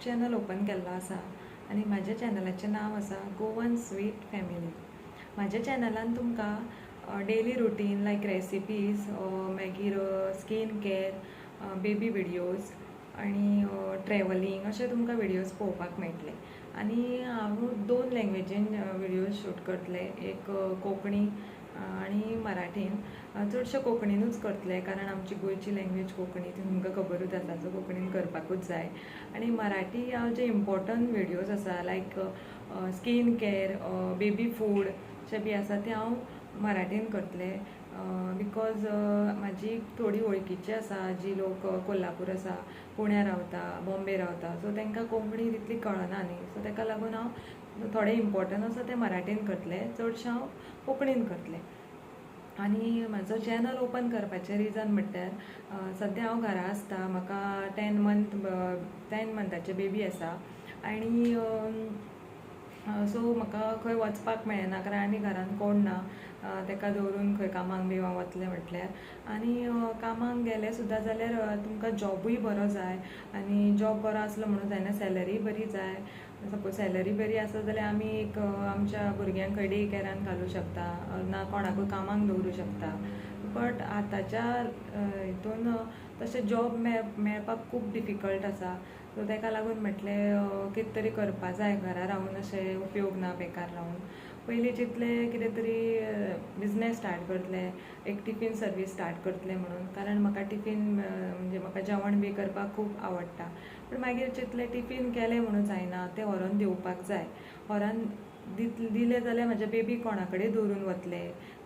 Channel open केल्लो आसा आनी म्हाज्या चॅनलाचें नांव आसा गोवन स्वीट फॅमिली. म्हाज्या चॅनलान तुमकां डेली रुटीन लायक रेसिपीज मागीर स्कीन केअर बेबी विडियोज आनी ट्रॅवलिंग अशे तुमकां विडियोज पळोवपाक मेळटले. आनी हांव 2 लँग्वेजीन विडियोज शूट करतले, एक कोंकणी आनी मराठीन. चडशे कोंकणीनूच करतले कारण आमची गोंयची लँग्वेज कोंकणी ती तुमकां खबरूच आसा, सो कोंकणीन करपाकूच जाय. आनी मराठी हांव जे इम्पॉर्टंट विडियोज आसा लायक स्कीन केअर बेबी फूड अशे बी आसा ते हांव मराठीन करतले. बिकॉज म्हाजी थोडी वळखीची आसा जी लोक कोल्हापूर आसा, पुण्या रावता, बॉम्बे रावता, सो तांकां कोंकणी तितली कळना न्ही, सो ताका लागून हांव थोडे इम्पॉर्टंट आसा ते मराठीन करतले, चडशे हांव कोंकणीन करतले. आनी म्हाजो चॅनल ओपन करपाचें रिजन म्हणल्यार सद्या हांव घरा आसता, म्हाका 10 मंथाचें बेबी आसा आनी सो म्हाका खंय वचपाक मेळना कारण आनी घरान कोण ना ताका दवरून खंय कामाक बिमाक वतलें म्हटल्यार. आनी कामाक गेलें सुद्दां जाल्यार तुमकां जॉबूय बरो जाय आनी जॉब बरो आसलो म्हणून जायना, सॅलरी बरी जाय. सपोज सॅलरी बरी आसा जाल्यार आमी एक आमच्या भुरग्यांक खंय डे केअरान घालूं शकता ना कोणाकूय कामाक दवरूं शकता. बट आतांच्या हितून तशें जॉब मेळपाक खूब डिफिकल्ट आसा, सो ताका लागून म्हटलें कितें तरी करपा जाय, घरा रावून अशें उपयोग ना बेकार रावून. पयलीं चिंतलें कितें तरी बिजनेस स्टार्ट करतलें, एक टिफीन सर्वीस स्टार्ट करतलें म्हणून, कारण म्हाका टिफीन म्हणजे म्हाका जेवण बी करपाक खूब आवडटा. पण मागीर चिंतलें टिफीन केलें म्हणून जायना, तें व्हरोन दिवपाक जाय. व्हरोन दिलें जाल्यार म्हाज्या बेबी कोणा कडेन दवरून वतले,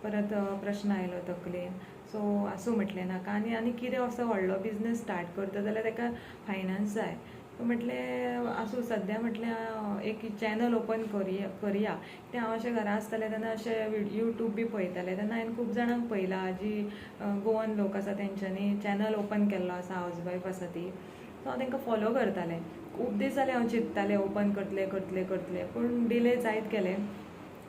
परत प्रश्न आयलो तकलेन. सो आसूं म्हटलें नाका आनी कितें असो व्हडलो बिजनेस स्टार्ट करता जाल्यार ताका फायनान्स जाय. सो म्हटलें आसूं सद्या म्हटलें एक चॅनल ओपन करया. तें हांव अशें घरा आसतालें तेन्ना अशें यूट्यूब बी पळयतालें तेन्ना हांवें खूब जाणांक पळयलां जी गोवन लोक आसा तेंच्यांनी चॅनल ओपन केल्लो आसा, हावजवायफ आसा ती. सो हांव तांकां फॉलो करतालें. खूब दीस जाले हांव चिंत्तालें ओपन करतलें पूण डिले जायत गेलें.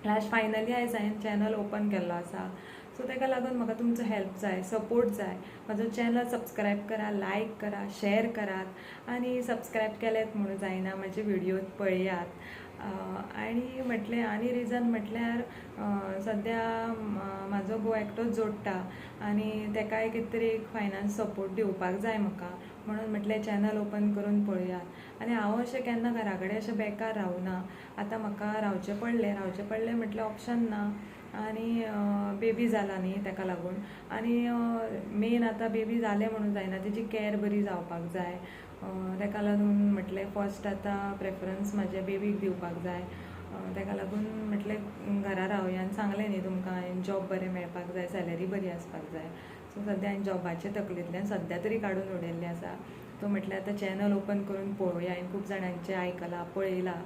लास्ट फायनली आयज हांवें चॅनल ओपन केल्लो आसा. सो ताका लागून म्हाका तुमचो हेल्प जाय, सपोर्ट जाय. म्हाजो चॅनल सबस्क्रायब करा, लायक करा, शेअर करात आनी सबस्क्रायब केलेत म्हणून जायना, म्हाजे विडियो पळयात. आनी म्हटलें आनी रिजन म्हटल्यार सद्या म्हाजो घोव एकटोच जोडटा आनी ताकाय कितें तरी एक फायनान्स सपोर्ट दिवपाक जाय म्हाका, म्हणून म्हटलें चॅनल ओपन करून पळयात. आनी हांव अशें केन्ना घरा कडेन अशें बेकार रावना. आतां म्हाका रावचें पडलें म्हटल्यार ऑप्शन ना आनी बेबी जाला न्ही ताका लागून. आनी मेन आतां बेबी जालें म्हणून जायना, तेजी कॅर बरी जावपाक जाय. ताका लागून म्हटलें फर्स्ट आतां प्रेफरन्स म्हाज्या बेबीक दिवपाक जाय. ताका लागून म्हटलें घरा रावया आनी सांगलें न्ही तुमकां हांवें जॉब बरें मेळपाक जाय, सॅलरी बरी आसपाक जाय. सो सद्या हांवें जॉबाचे तकलेंतल्यान सद्या तरी काडून उडयल्लें आसा. तो म्हटल्यार आतां चॅनल ओपन करून पळोवया. हांवें खूब जाणांचें आयकलां, पळयलां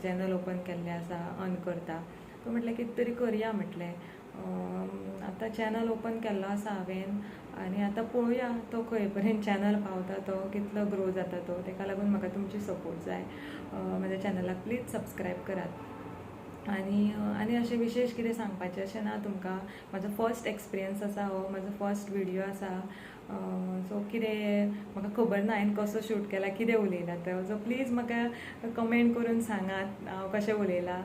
चॅनल ओपन केल्लें आसा, अर्न करता. तो म्हटलें कितें तरी करया म्हटलें. आतां चॅनल ओपन केल्लो आसा हांवें आनी आतां पळोवया तो खंय पर्यंत चॅनल पावता, तो कितलो ग्रो जाता तो. ताका लागून म्हाका तुमची सपोर्ट जाय. म्हाज्या चॅनलाक प्लीज सबस्क्रायब करात. आनी अशें विशेश कितें सांगपाचें अशें ना तुमकां. म्हाजो फर्स्ट एक्सपिरियन्स आसा हो, म्हाजो फर्स्ट विडियो आसा. सो कितें म्हाका खबर ना हांवें कसो शूट केला, कितें उलयलां तो. सो प्लीज म्हाका कमेंट करून सांगात हांव कशें उलयलां,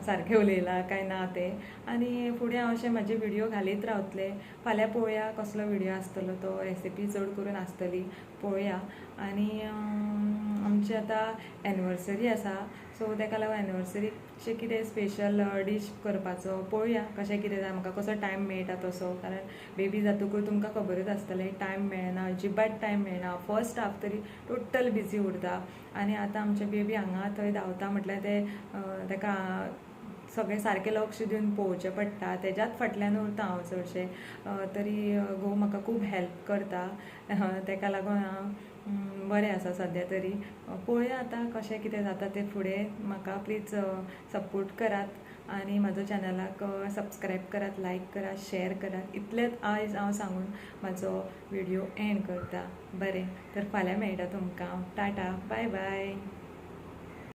सारकें उलयलां काय ना तें. आनी फुडें हांव अशें म्हाजे विडियो घालीत रावतलें. फाल्यां पळोवया कसलो विडियो आसतलो तो, रेसिपी चड करून आसतली, पळोवया. आनी आमची आतां एनिवर्सरी आसा, सो ताका लागून एनिवर्सरीचें कितें स्पेशल डीश करपाचो पळोवया कशें कितें जाय. म्हाका कसो टायम मेळटा तसो, कारण बेबी जातकूच तुमकां खबरूच आसतलें टायम मेळना, अजिबात टायम मेळना. फर्स्ट हाफ तरी टोटल बिजी उरता आनी आतां आमचे बेबी हांगा थंय धांवता म्हटल्यार ताका सगळें सारकें लक्ष दिवन पळोवचें पडटा. तेज्याच फाटल्यान उरता हांव चडशें. तरी घोव म्हाका खूब हेल्प करता. ताका लागून हांव बरें आसा सद्या तरी. पळोवया आतां कशें कितें जाता तें फुडें. म्हाका प्लीज सपोर्ट करात आनी म्हाजो चॅनलाक सबस्क्रायब करात, लायक करात, शेअर करात. इतलेंच आयज हांव सांगून म्हाजो विडियो एंड करता. बरें, तर फाल्यां मेळटा तुमकां. Tata, bye bye.